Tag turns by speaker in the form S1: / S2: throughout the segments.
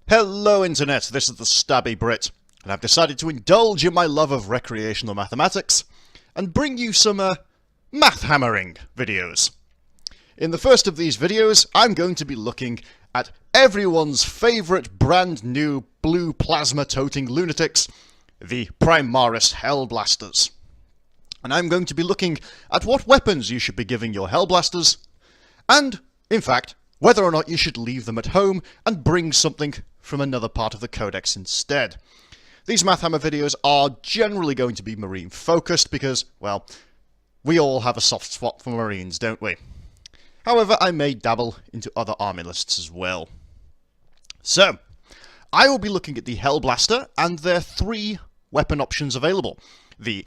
S1: Hello Internet, this is TheStabbyBrit, and I've decided to indulge in my love of recreational mathematics and bring you some math hammering videos. In the first of these videos, I'm going to be looking at everyone's favourite brand new blue plasma-toting lunatics, the Primaris Hellblasters. And I'm going to be looking at what weapons you should be giving your Hellblasters, and, in fact, whether or not you should leave them at home and bring something from another part of the codex instead. These Mathhammr videos are generally going to be marine focused because, well, we all have a soft spot for marines, don't we? However, I may dabble into other army lists as well. So, I will be looking at the Hellblaster and their three weapon options available. The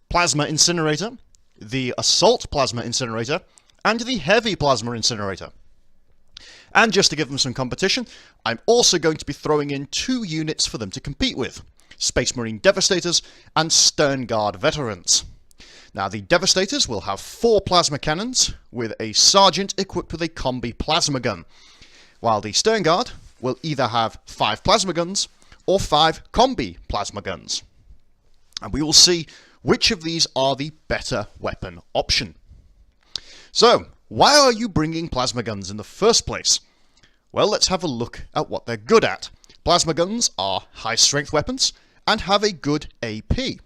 S1: Plasma Incinerator, the Assault Plasma Incinerator, and the Heavy Plasma Incinerator. And just to give them some competition, I'm also going to be throwing in two units for them to compete with. Space Marine Devastators and Stern Guard Veterans. Now the Devastators will have 4 plasma cannons, with a Sergeant equipped with a combi plasma gun, while the Stern Guard will either have 5 plasma guns or 5 combi plasma guns. And we will see which of these are the better weapon option. So, why are you bringing plasma guns in the first place? Well, let's have a look at what they're good at. Plasma guns are high-strength weapons and have a good AP.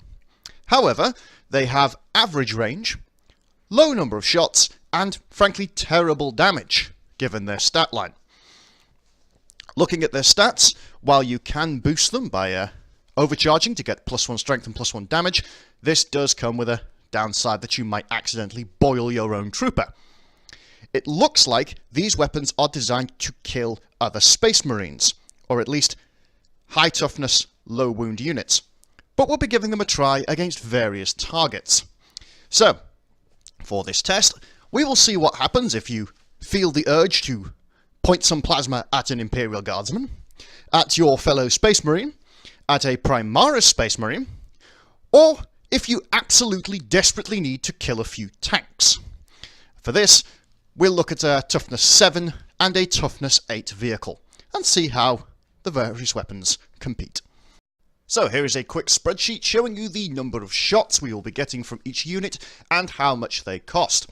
S1: However, they have average range, low number of shots, and, frankly, terrible damage, given their stat line. Looking at their stats, while you can boost them by overcharging to get +1 strength and +1 damage, this does come with a downside that you might accidentally boil your own trooper. It looks like these weapons are designed to kill other Space Marines, or at least high toughness, low wound units. But we'll be giving them a try against various targets. So, for this test, we will see what happens if you feel the urge to point some plasma at an Imperial Guardsman, at your fellow Space Marine, at a Primaris Space Marine, or if you absolutely desperately need to kill a few tanks. For this, we'll look at a Toughness 7 and a Toughness 8 vehicle, and see how the various weapons compete. So here is a quick spreadsheet showing you the number of shots we will be getting from each unit, and how much they cost.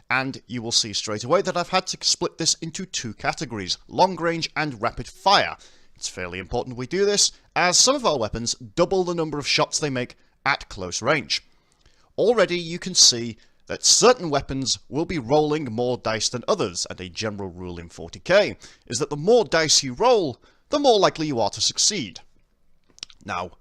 S1: And you will see straight away that I've had to split this into 2 categories, long range and rapid fire. It's fairly important we do this, as some of our weapons double the number of shots they make at close range. Already you can see that certain weapons will be rolling more dice than others, and a general rule in 40k is that the more dice you roll, the more likely you are to succeed. Now,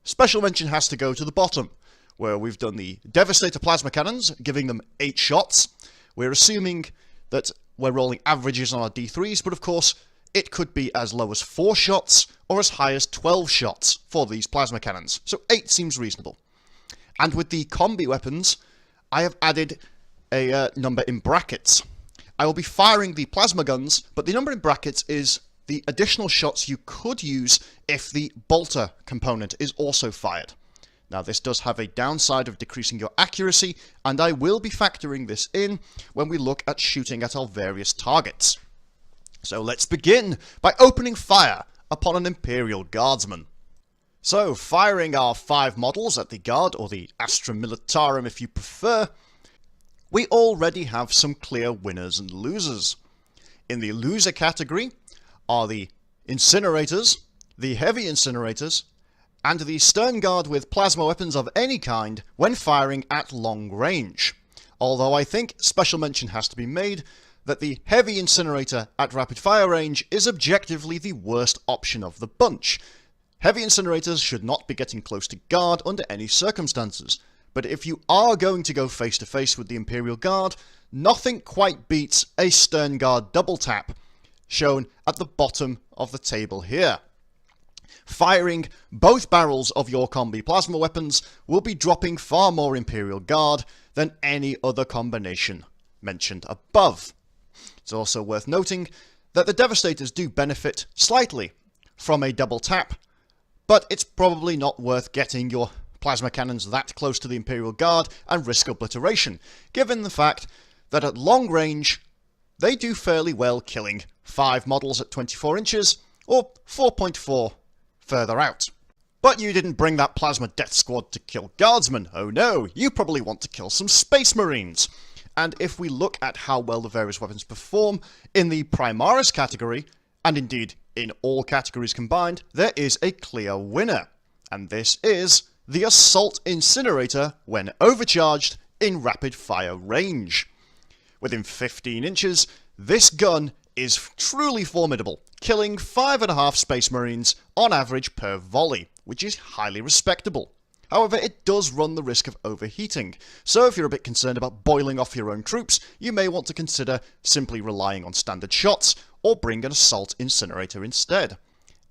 S1: special mention has to go to the bottom, where we've done the Devastator Plasma Cannons, giving them 8 shots. We're assuming that we're rolling averages on our D3s, but of course, it could be as low as 4 shots, or as high as 12 shots for these plasma cannons, so 8 seems reasonable. And with the combi weapons, I have added a number in brackets. I will be firing the plasma guns, but the number in brackets is the additional shots you could use if the bolter component is also fired. Now this does have a downside of decreasing your accuracy, and I will be factoring this in when we look at shooting at our various targets. So let's begin by opening fire upon an Imperial Guardsman. So, firing our 5 models at the Guard, or the Astra Militarum if you prefer, we already have some clear winners and losers. In the loser category are the Incinerators, the Heavy Incinerators, and the Stern Guard with plasma weapons of any kind when firing at long range. Although I think special mention has to be made that the Heavy Incinerator at rapid fire range is objectively the worst option of the bunch. Heavy Incinerators should not be getting close to Guard under any circumstances, but if you are going to go face to face with the Imperial Guard, nothing quite beats a Stern Guard double tap, shown at the bottom of the table here. Firing both barrels of your combi plasma weapons will be dropping far more Imperial Guard than any other combination mentioned above. It's also worth noting that the Devastators do benefit slightly from a double tap, but it's probably not worth getting your plasma cannons that close to the Imperial Guard and risk obliteration, given the fact that at long range they do fairly well, killing 5 models at 24 inches, or 4.4 further out. But you didn't bring that plasma death squad to kill guardsmen. Oh no, you probably want to kill some space marines. And if we look at how well the various weapons perform in the Primaris category, and indeed in all categories combined, there is a clear winner. And this is the Assault Incinerator when overcharged in rapid fire range. Within 15 inches, this gun is truly formidable, killing 5.5 Space Marines on average per volley, which is highly respectable. However, it does run the risk of overheating, so if you're a bit concerned about boiling off your own troops, you may want to consider simply relying on standard shots, or bring an Assault Incinerator instead.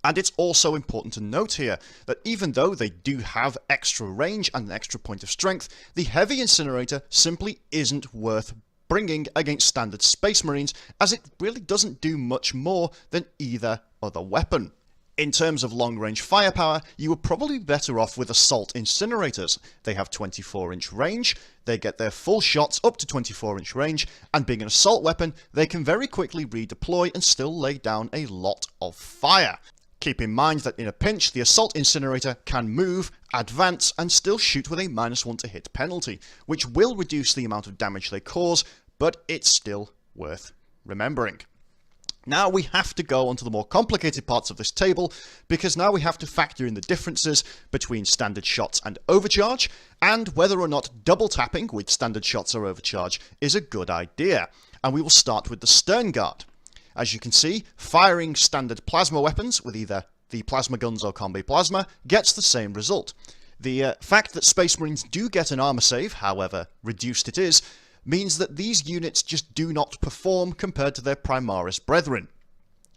S1: And it's also important to note here that even though they do have extra range and an extra point of strength, the Heavy Incinerator simply isn't worth bringing against standard Space Marines, as it really doesn't do much more than either other weapon. In terms of long-range firepower, you are probably better off with Assault Incinerators. They have 24-inch range, they get their full shots up to 24-inch range, and being an assault weapon, they can very quickly redeploy and still lay down a lot of fire. Keep in mind that in a pinch, the Assault Incinerator can move, advance, and still shoot with a -1 to hit penalty, which will reduce the amount of damage they cause, but it's still worth remembering. Now we have to go on to the more complicated parts of this table, because now we have to factor in the differences between standard shots and overcharge, and whether or not double tapping with standard shots or overcharge is a good idea. And we will start with the Stern Guard. As you can see, firing standard plasma weapons with either the plasma guns or combi plasma gets the same result. The fact that Space Marines do get an armor save, however reduced it is, means that these units just do not perform compared to their Primaris brethren.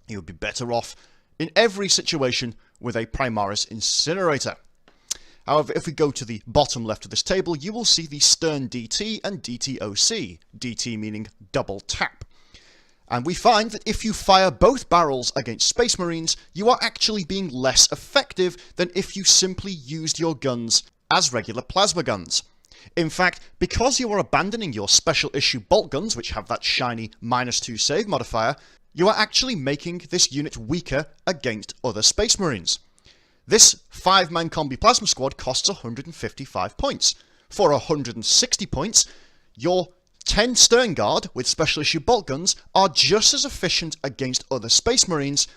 S1: You would be better off in every situation with a Primaris Incinerator. However, if we go to the bottom left of this table, you will see the Stern DT and DTOC, DT meaning double tap. And we find that if you fire both barrels against Space Marines, you are actually being less effective than if you simply used your guns as regular plasma guns. In fact, because you are abandoning your special issue bolt guns, which have that shiny -2 save modifier, you are actually making this unit weaker against other Space Marines. This 5-man combi plasma squad costs 155 points. For 160 points, your 10 Stern Guard with special issue bolt guns are just as efficient against other Space Marines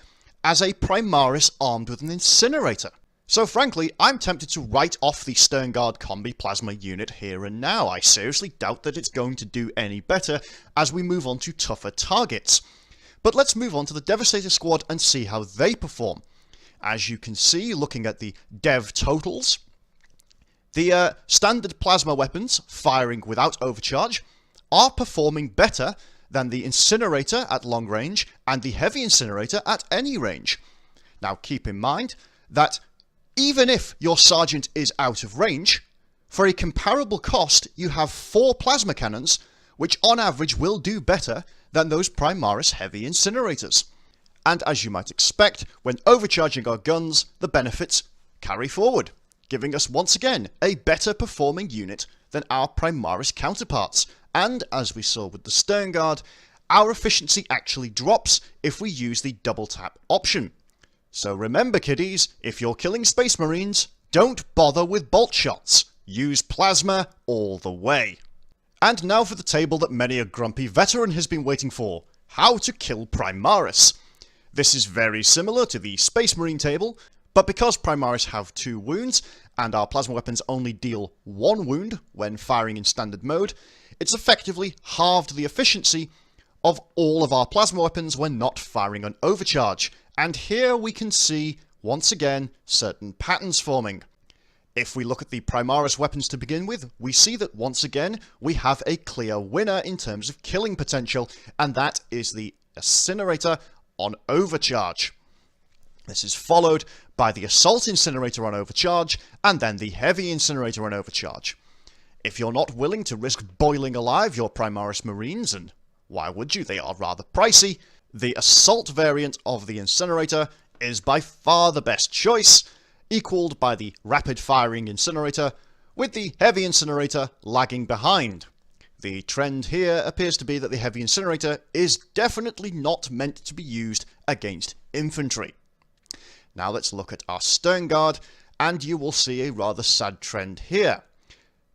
S1: as a Primaris armed with an incinerator. So frankly, I'm tempted to write off the Stern Guard combi plasma unit here and now. I seriously doubt that it's going to do any better as we move on to tougher targets. But let's move on to the Devastator squad and see how they perform. As you can see, looking at the dev totals, the standard plasma weapons, firing without overcharge, are performing better than the Incinerator at long range and the Heavy Incinerator at any range. Now keep in mind that even if your Sergeant is out of range, for a comparable cost you have 4 plasma cannons, which on average will do better than those Primaris Heavy Incinerators. And as you might expect, when overcharging our guns, the benefits carry forward, giving us once again a better performing unit than our Primaris counterparts. And as we saw with the Stern Guard, our efficiency actually drops if we use the double tap option. So remember kiddies, if you're killing Space Marines, don't bother with bolt shots. Use plasma all the way. And now for the table that many a grumpy veteran has been waiting for. How to kill Primaris. This is very similar to the Space Marine table, but because Primaris have 2 wounds, and our plasma weapons only deal 1 wound when firing in standard mode, it's effectively halved the efficiency of all of our plasma weapons when not firing on overcharge. And here we can see, once again, certain patterns forming. If we look at the Primaris weapons to begin with, we see that once again we have a clear winner in terms of killing potential, and that is the Incinerator on overcharge. This is followed by the Assault Incinerator on overcharge, and then the Heavy Incinerator on overcharge. If you're not willing to risk boiling alive your Primaris Marines, and why would you, they are rather pricey, the Assault variant of the Incinerator is by far the best choice, equalled by the rapid-firing Incinerator, with the Heavy Incinerator lagging behind. The trend here appears to be that the Heavy Incinerator is definitely not meant to be used against infantry. Now let's look at our Stern Guard, and you will see a rather sad trend here.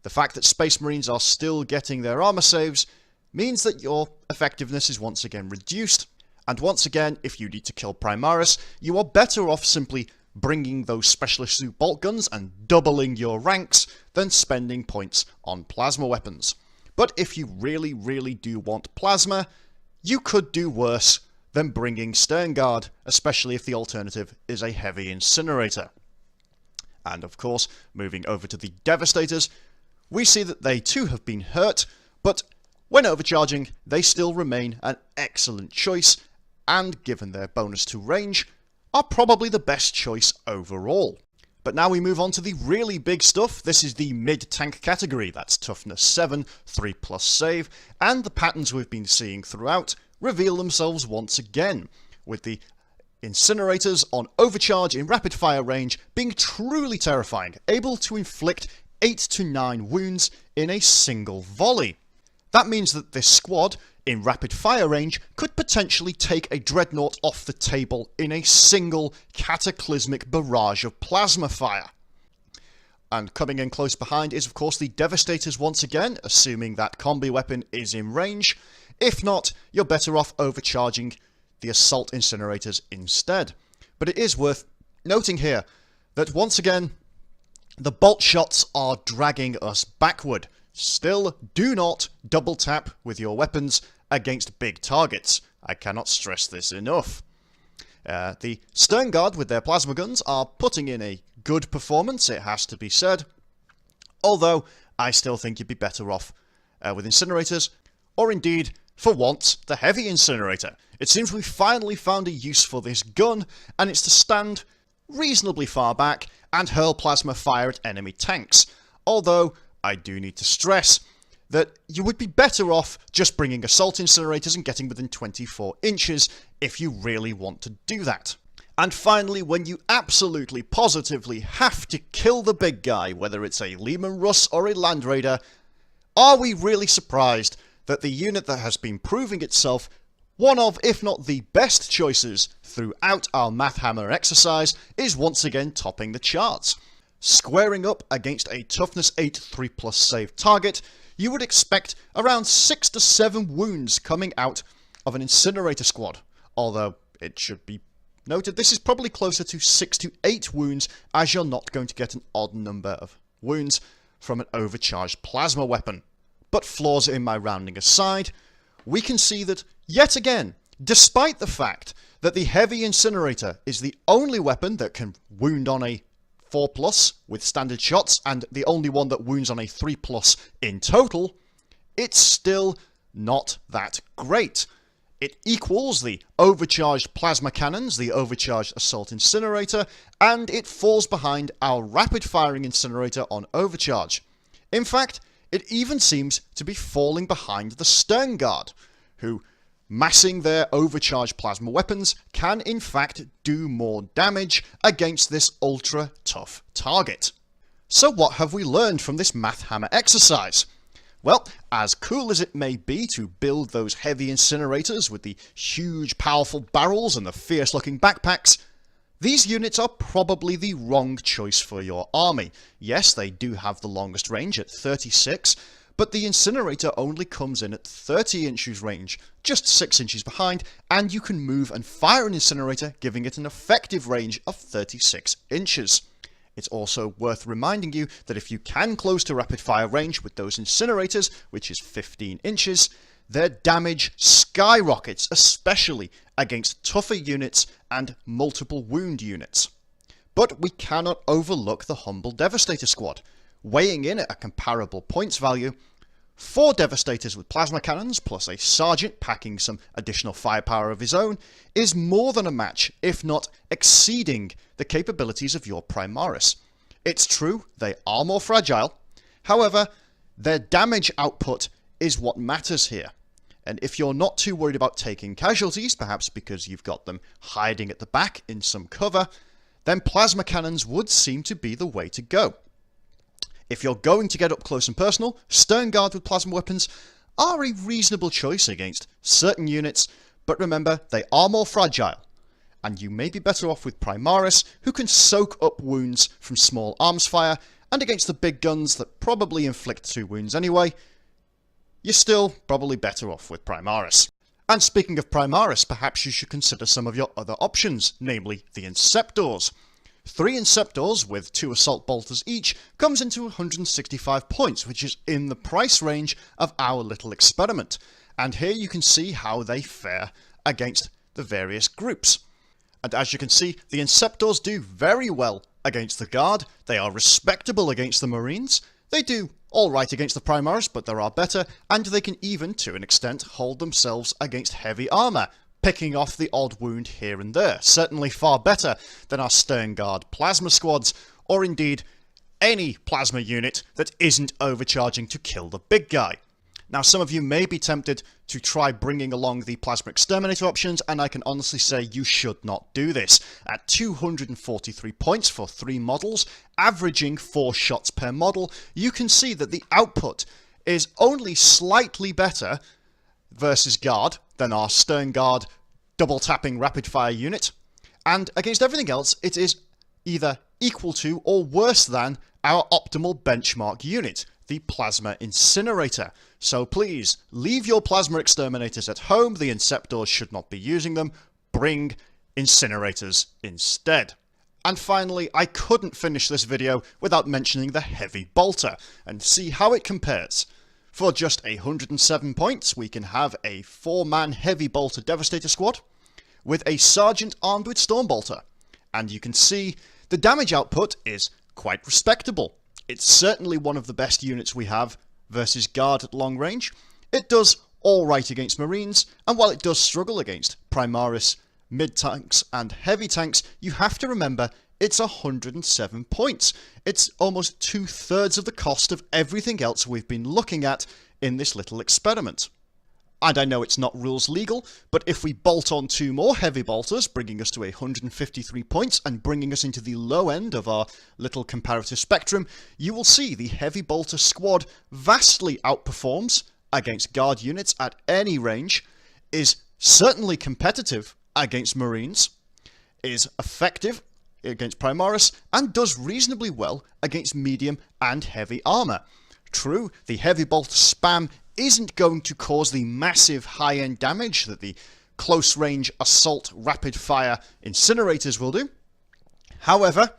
S1: The fact that Space Marines are still getting their armor saves means that your effectiveness is once again reduced, and once again, if you need to kill Primaris, you are better off simply bringing those Specialist Suit bolt guns and doubling your ranks than spending points on plasma weapons. But if you really do want plasma, you could do worse than bringing Stern Guard, especially if the alternative is a heavy incinerator. And of course, moving over to the Devastators, we see that they too have been hurt, but when overcharging, they still remain an excellent choice, and given their bonus to range, are probably the best choice overall. But now we move on to the really big stuff. This is the mid-tank category. That's toughness 7, 3+ save, and the patterns we've been seeing throughout reveal themselves once again, with the incinerators on overcharge in rapid fire range being truly terrifying, able to inflict 8 to 9 wounds in a single volley. That means that this squad, in rapid fire range, could potentially take a Dreadnought off the table in a single cataclysmic barrage of plasma fire. And coming in close behind is of course the Devastators once again, assuming that combi weapon is in range. If not, you're better off overcharging the Assault Incinerators instead. But it is worth noting here that once again, the bolt shots are dragging us backward. Still, do not double tap with your weapons against big targets. I cannot stress this enough. The Stern Guard with their plasma guns are putting in a good performance, it has to be said. Although, I still think you'd be better off with incinerators, or indeed, for once, the heavy incinerator. It seems we finally found a use for this gun, and it's to stand reasonably far back and hurl plasma fire at enemy tanks. Although, I do need to stress that you would be better off just bringing assault incinerators and getting within 24 inches if you really want to do that. And finally, when you absolutely positively have to kill the big guy, whether it's a Leman Russ or a Land Raider, are we really surprised that the unit that has been proving itself one of, if not the best choices throughout our Mathhammr exercise, is once again topping the charts? Squaring up against a toughness 8 3+ save target, you would expect around 6 to 7 wounds coming out of an incinerator squad. Although, it should be noted, this is probably closer to 6 to 8 wounds, as you're not going to get an odd number of wounds from an overcharged plasma weapon. But flaws in my rounding aside, we can see that, yet again, despite the fact that the heavy incinerator is the only weapon that can wound on a 4+ with standard shots, and the only one that wounds on a 3+ in total, it's still not that great. It equals the overcharged plasma cannons, the overcharged assault incinerator, and it falls behind our rapid firing incinerator on overcharge. In fact, it even seems to be falling behind the Stern Guard, who, massing their overcharged plasma weapons, can in fact do more damage against this ultra tough target. So what have we learned from this Mathhammr exercise? Well, as cool as it may be to build those heavy incinerators with the huge powerful barrels and the fierce looking backpacks, these units are probably the wrong choice for your army. Yes, they do have the longest range at 36, but the incinerator only comes in at 30 inches range, just 6 inches behind, and you can move and fire an incinerator, giving it an effective range of 36 inches. It's also worth reminding you that if you can close to rapid fire range with those incinerators, which is 15 inches, their damage skyrockets, especially against tougher units and multiple wound units. But we cannot overlook the humble Devastator squad. Weighing in at a comparable points value, 4 Devastators with plasma cannons plus a sergeant packing some additional firepower of his own is more than a match, if not exceeding the capabilities of your Primaris. It's true, they are more fragile, however, their damage output is what matters here. And if you're not too worried about taking casualties, perhaps because you've got them hiding at the back in some cover, then plasma cannons would seem to be the way to go. If you're going to get up close and personal, Stern Guard with plasma weapons are a reasonable choice against certain units, but remember, they are more fragile. and you may be better off with Primaris, who can soak up wounds from small arms fire, and against the big guns that probably inflict 2 wounds anyway, you're still probably better off with Primaris. And speaking of Primaris, perhaps you should consider some of your other options, namely the Inceptors. 3 Inceptors with 2 Assault Bolters each comes into 165 points, which is in the price range of our little experiment. And here you can see how they fare against the various groups. And as you can see, the Inceptors do very well against the Guard, they are respectable against the Marines, they do alright against the Primaris, but there are better, and they can even, to an extent, hold themselves against heavy armour, picking off the odd wound here and there. Certainly far better than our Stern Guard plasma squads, or indeed any plasma unit that isn't overcharging to kill the big guy. Now, some of you may be tempted to try bringing along the Plasma Exterminator options, and I can honestly say you should not do this. At 243 points for 3 models, averaging 4 shots per model, you can see that the output is only slightly better versus Guard than our Stern Guard double-tapping rapid-fire unit, and against everything else, it is either equal to or worse than our optimal benchmark unit, the Plasma Incinerator. So please, leave your Plasma Exterminators at home, the Inceptors should not be using them, bring Incinerators instead. And finally, I couldn't finish this video without mentioning the Heavy Bolter, and see how it compares. For just 107 points, we can have a 4-man Heavy Bolter Devastator squad, with a Sergeant armed with Storm Bolter. And you can see the damage output is quite respectable. It's certainly one of the best units we have versus Guard at long range. It does alright against Marines, and while it does struggle against Primaris, mid-tanks and heavy tanks, you have to remember it's 107 points. It's almost 2/3 of the cost of everything else we've been looking at in this little experiment. And I know it's not rules legal, but if we bolt on 2 more Heavy Bolters, bringing us to 153 points and bringing us into the low end of our little comparative spectrum, you will see the Heavy Bolter squad vastly outperforms against Guard units at any range, is certainly competitive against Marines, is effective against Primaris, and does reasonably well against medium and heavy armour. True, the Heavy Bolter spam isn't going to cause the massive high-end damage that the close-range assault rapid-fire incinerators will do. However,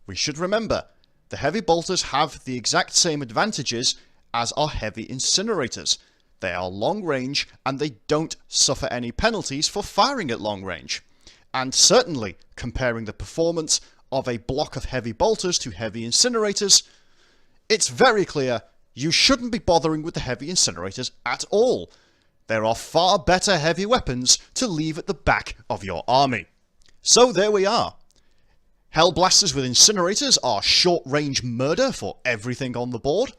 S1: we should remember, the Heavy Bolters have the exact same advantages as our heavy incinerators. They are long-range, and they don't suffer any penalties for firing at long range. And certainly, comparing the performance of a block of Heavy Bolters to heavy incinerators, it's very clear you shouldn't be bothering with the heavy incinerators at all. There are far better heavy weapons to leave at the back of your army. So there we are. Hellblasters with incinerators are short-range murder for everything on the board.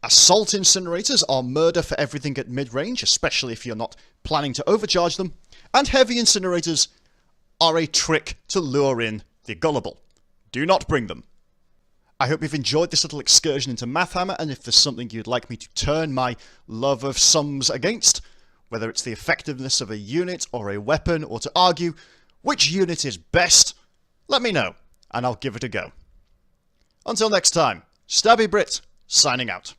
S1: Assault incinerators are murder for everything at mid-range, especially if you're not planning to overcharge them. And heavy incinerators are a trick to lure in the gullible. Do not bring them. I hope you've enjoyed this little excursion into Mathhammr, and if there's something you'd like me to turn my love of sums against, whether it's the effectiveness of a unit or a weapon, or to argue which unit is best, let me know, and I'll give it a go. Until next time, TheStabbyBrit, signing out.